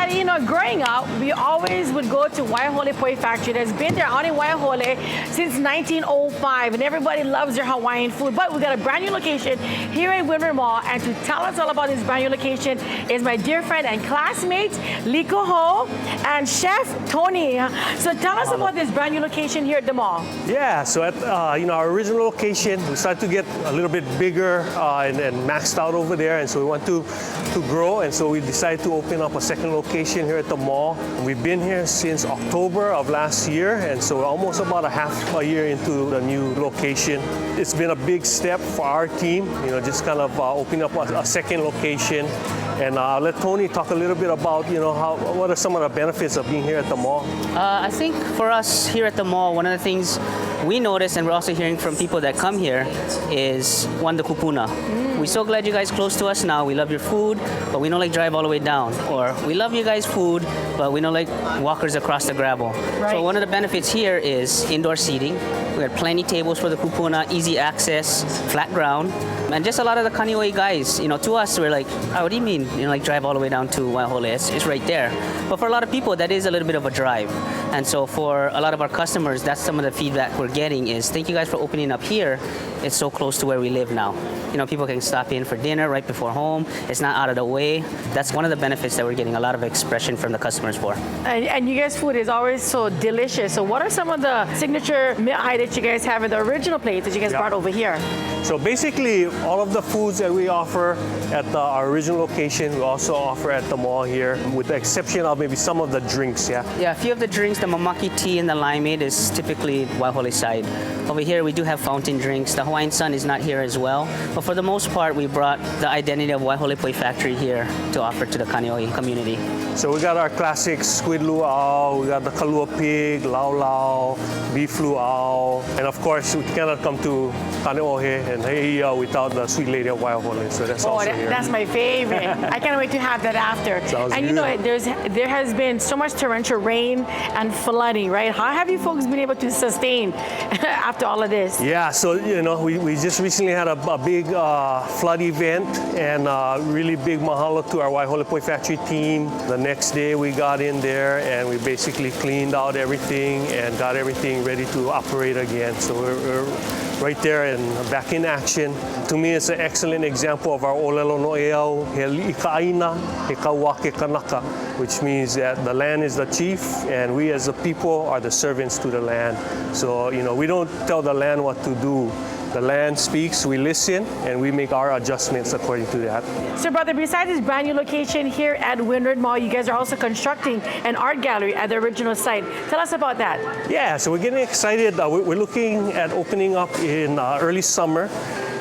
that, you know, growing up, we always would go to Waihole Poi Factory. That's been there on in Waihole since 1905, and everybody loves their Hawaiian food. But we got a brand new location here at Windward Mall, and to tell us all about this brand new location is my dear friend and classmate, Liko Ho, and Chef Tony. So tell us about this brand new location here at the mall. Yeah, so at our original location, we started to get a little bit bigger and maxed out over there, and so we want to grow, and so we decided to open up a second location here at the mall. We've been here since October of last year, and so we're almost about a half a year into the new location. It's been a big step for our team, just kind of opening up a second location. And I'll let Tony talk a little bit about, what are some of the benefits of being here at the mall? I think for us here at the mall, one of the things we notice, and we're also hearing from people that come here, is one, the kupuna. We're so glad you guys close to us now. We love your food, but we don't like drive all the way down. Or we love you guys' food, but we don't like walkers across the gravel. Right. So one of the benefits here is indoor seating. We got plenty tables for the kupuna, easy access, flat ground. And just a lot of the Kaneohe guys, to us, we're like, what do you mean? Drive all the way down to Waihole. It's right there. But for a lot of people, that is a little bit of a drive. And so for a lot of our customers, that's some of the feedback we're getting is, thank you guys for opening up here. It's so close to where we live now. People can stop in for dinner right before home. It's not out of the way. That's one of the benefits that we're getting a lot of expression from the customers for. And you guys' food is always so delicious. So what are some of the signature meal that you guys have in the original plates that you guys brought over here? So basically, all of the foods that we offer at our original location, we also offer at the mall here, with the exception of maybe some of the drinks, Yeah, a few of the drinks, the mamaki tea and the limeade is typically Waihole side. Over here, we do have fountain drinks. The Hawaiian Sun is not here as well. But for the most part, we brought the identity of Waihole Poi Factory here to offer to the Kaneohe community. So we got our classic squid luau, we got the kalua pig, lau lau, beef luau, and of course, we cannot come to Kaneohe and Hei'ia without the Sweet Lady of Waihole. So that's also here. That's my favorite. I can't wait to have that after. Sounds and good. There has been so much torrential rain and flooding, right? How have you folks been able to sustain after all of this? Yeah, so we just recently had a big flood event, and really big mahalo to our Waihole Poi Factory team. The next day we got in there and we basically cleaned out everything and got everything ready to operate again. So we're right there and back in action. To me, it's an excellent example of our olelo noeau, he li'ika'aina, he kauake kanaka, which means that the land is the chief and we as the people are the servants to the land. So, we don't tell the land what to do. The land speaks, we listen, and we make our adjustments according to that. So, brother, besides this brand new location here at Windward Mall, you guys are also constructing an art gallery at the original site. Tell us about that. Yeah, so we're getting excited. We're looking at opening up in early summer.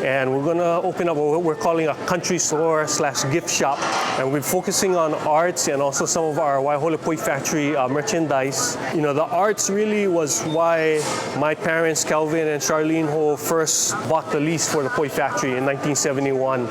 And we're going to open up what we're calling a country store / gift shop. And we're focusing on arts and also some of our Waihole Poi Factory merchandise. The arts really was why my parents, Calvin and Charlene Ho, first bought the lease for the Poi Factory in 1971.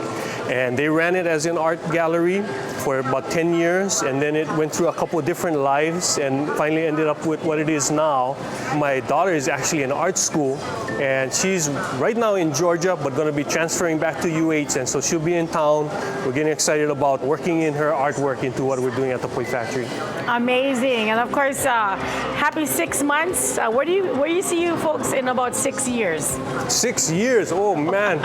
And they ran it as an art gallery for about 10 years. And then it went through a couple of different lives and finally ended up with what it is now. My daughter is actually in art school. And she's right now in Georgia, but going to be transferring back to UH, and so she'll be in town. We're getting excited about working in her artwork into what we're doing at the Poi Factory. Amazing, and of course, happy 6 months. Where do you see you folks in about 6 years? 6 years, oh man.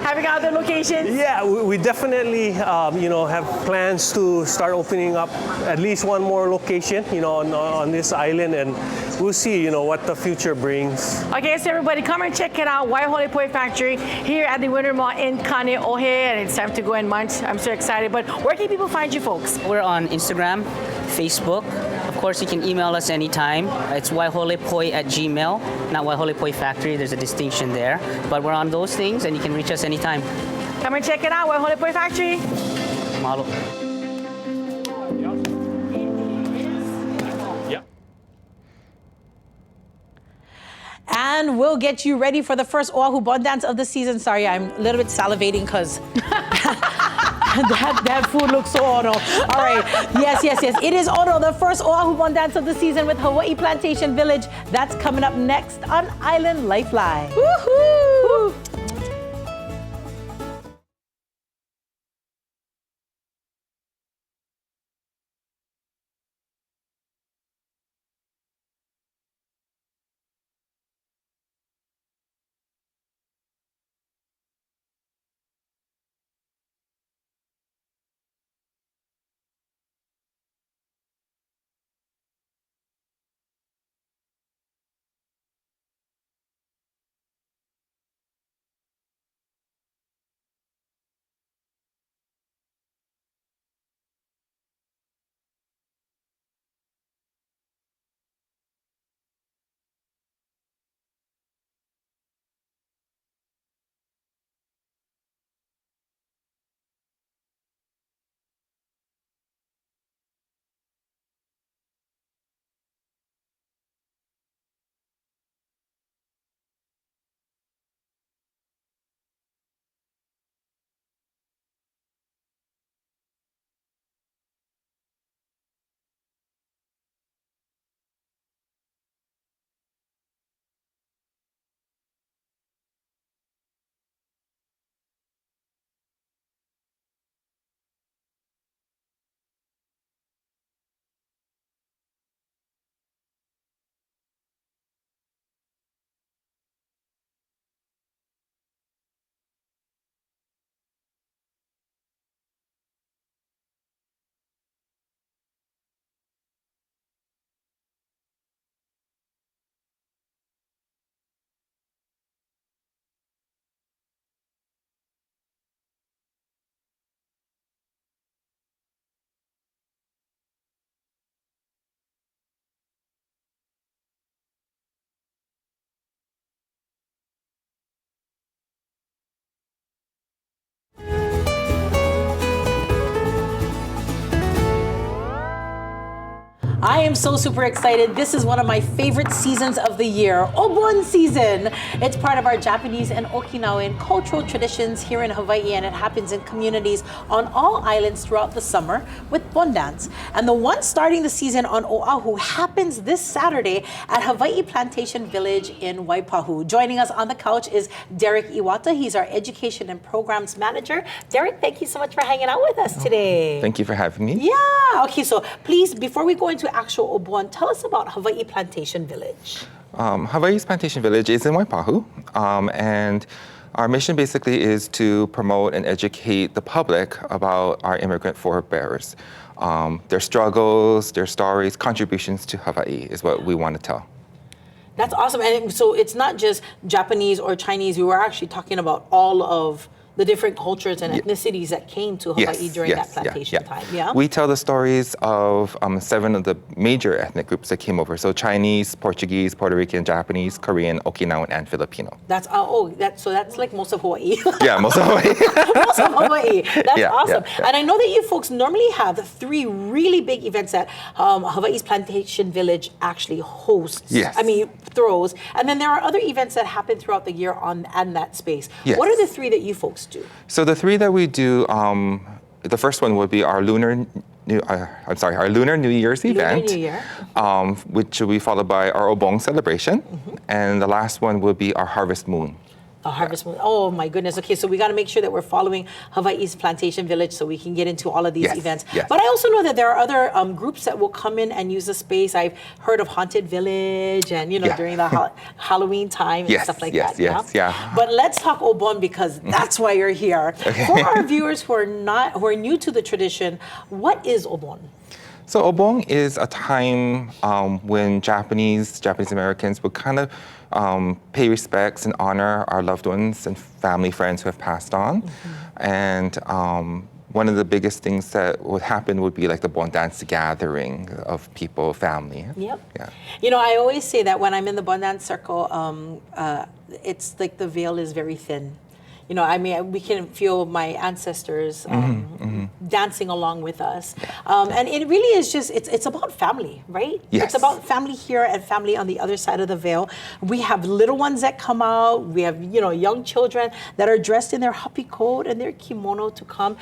Having other locations? Yeah, we definitely, have plans to start opening up at least one more location, on this island, and we'll see, what the future brings. Okay, so everybody come and check it out, Waihole Poi Factory here at the Windward Mall in Kaneohe, and it's time to go and munch. I'm so excited, but where can people find you folks? We're on Instagram, Facebook. Of course, you can email us anytime. It's waiholepoi@gmail, not Waihole Poi Factory. There's a distinction there, but we're on those things, and you can reach us anytime. Come and check it out, Waihole Poi Factory. Mahalo. And we'll get you ready for the first Oahu Bon Dance of the season. Sorry, I'm a little bit salivating because that food looks so ono. All right, yes. It is ono, the first Oahu Bon Dance of the season with Hawai'i Plantation Village. That's coming up next on Island Life Live. Woohoo! I am so super excited. This is one of my favorite seasons of the year, Obon season. It's part of our Japanese and Okinawan cultural traditions here in Hawaii, and it happens in communities on all islands throughout the summer with Bon Dance. And the one starting the season on Oahu happens this Saturday at Hawai'i Plantation Village in Waipahu. Joining us on the couch is Derek Iwata. He's our Education and Programs Manager. Derek, thank you so much for hanging out with us today. Thank you for having me. Yeah. Okay, so please, before we go into actual Obon, tell us about Hawai'i Plantation Village. Hawaii's Plantation Village is in Waipahu, and our mission basically is to promote and educate the public about our immigrant forebears. Their struggles, their stories, contributions to Hawaii is what we want to tell. That's awesome. And so it's not just Japanese or Chinese. We were actually talking about all of the different cultures and ethnicities that came to Hawaii during that plantation time. Yeah. We tell the stories of 7 of the major ethnic groups that came over. So Chinese, Portuguese, Puerto Rican, Japanese, Korean, Okinawan, and Filipino. That's so that's like most of Hawaii. Yeah, most of Hawaii. Most of Hawaii. That's awesome. Yeah. And I know that you folks normally have 3 really big events that Hawaii's Plantation Village actually hosts. Yes. I mean, throws. And then there are other events that happen throughout the year on that space. Yes. What are the 3 that you folks do? So the 3 that we do, the first one would be our Lunar New Year's event, New Year. which will be followed by our Obon Celebration, and the last one will be our Harvest Moon. A harvest moon. Oh my goodness. Okay, so we got to make sure that we're following Hawaii's Plantation Village so we can get into all of these events. Yes. But I also know that there are other groups that will come in and use the space. I've heard of Haunted Village and, during the Halloween time and stuff like that. Yeah. But let's talk Obon because that's why you're here. Okay. For our viewers who are new to the tradition, what is Obon? So Obon is a time when Japanese Americans would kind of pay respects and honor our loved ones and family friends who have passed on. And one of the biggest things that would happen would be like the Bon Dance gathering of people, family. Yep. Yeah. I always say that when I'm in the Bon Dance circle, it's like the veil is very thin. We can feel my ancestors dancing along with us. And it really is just, it's about family, right? Yes. It's about family here and family on the other side of the veil. We have little ones that come out. We have, young children that are dressed in their hapi coat and their kimono to come.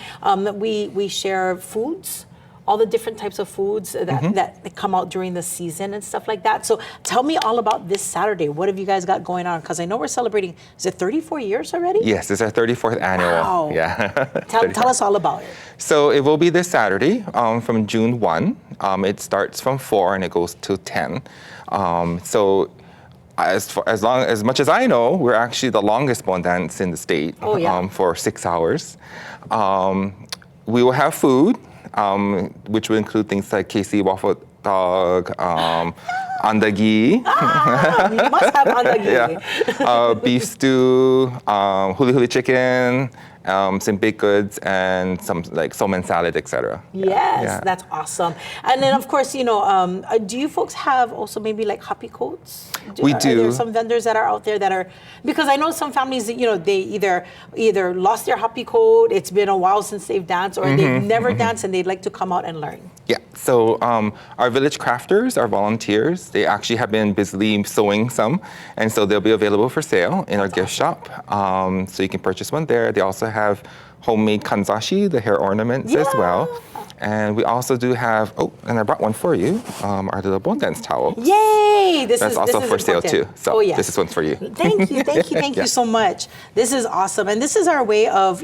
We share foods. All the different types of foods that come out during the season and stuff like that. So tell me all about this Saturday. What have you guys got going on? Because I know we're celebrating, is it 34 years already? Yes, it's our 34th annual. Wow. Yeah. Tell us all about it. So it will be this Saturday from June 1. It starts from 4 and it goes to 10. So as much as I know, we're actually the longest Bon Dance in the state for 6 hours. We will have food. Which will include things like KC waffle dog, andagi. You must have andagi. Beef stew, huli huli chicken, some baked goods, and some like somen salad, etc. Yes, that's awesome. And then of course, do you folks have also maybe like hapi coats? We do. Are there some vendors that are out there that are, because I know some families, they either lost their hapi coat, it's been a while since they've danced, or they've never danced and they'd like to come out and learn. Yeah, so our village crafters, our volunteers, they actually have been busily sewing some, and so they'll be available for sale in our gift shop. So you can purchase one there. They also have homemade kanzashi, the hair ornaments as well. And we also do have, and I brought one for you, our little Bon Dance towel. Yay! That's also for sale too. So this is one for you. Thank you so much. This is awesome. And this is our way of,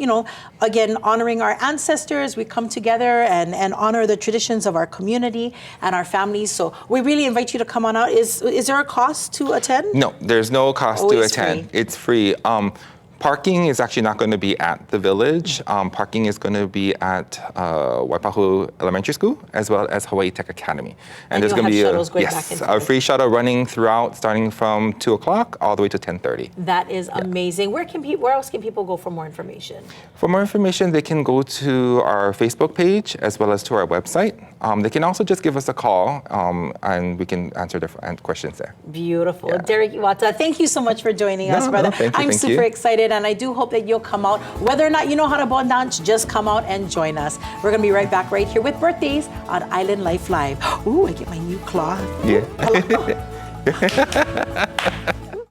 again, honoring our ancestors. We come together and honor the traditions of our community and our families. So we really invite you to come on out. Is there a cost to attend? No, there's no cost to attend. Free. It's free. Parking is actually not going to be at the village. Parking is going to be at Waipahu Elementary School as well as Hawaii Tech Academy. And there's going to be a free shuttle running throughout, starting from 2 o'clock all the way to 10:30. That is amazing. Where else can people go for more information? For more information, they can go to our Facebook page as well as to our website. they can also just give us a call, and we can answer their questions there. Beautiful. Yeah. Derek Iwata, thank you so much for joining us, No, brother. thank you, I'm thank super you. excited, and I do hope that you'll come out. Whether or not you know how to bon dance, just come out and join us. We're going to be right back right here with birthdays on Island Life Live. Ooh, I get my new cloth. Yeah.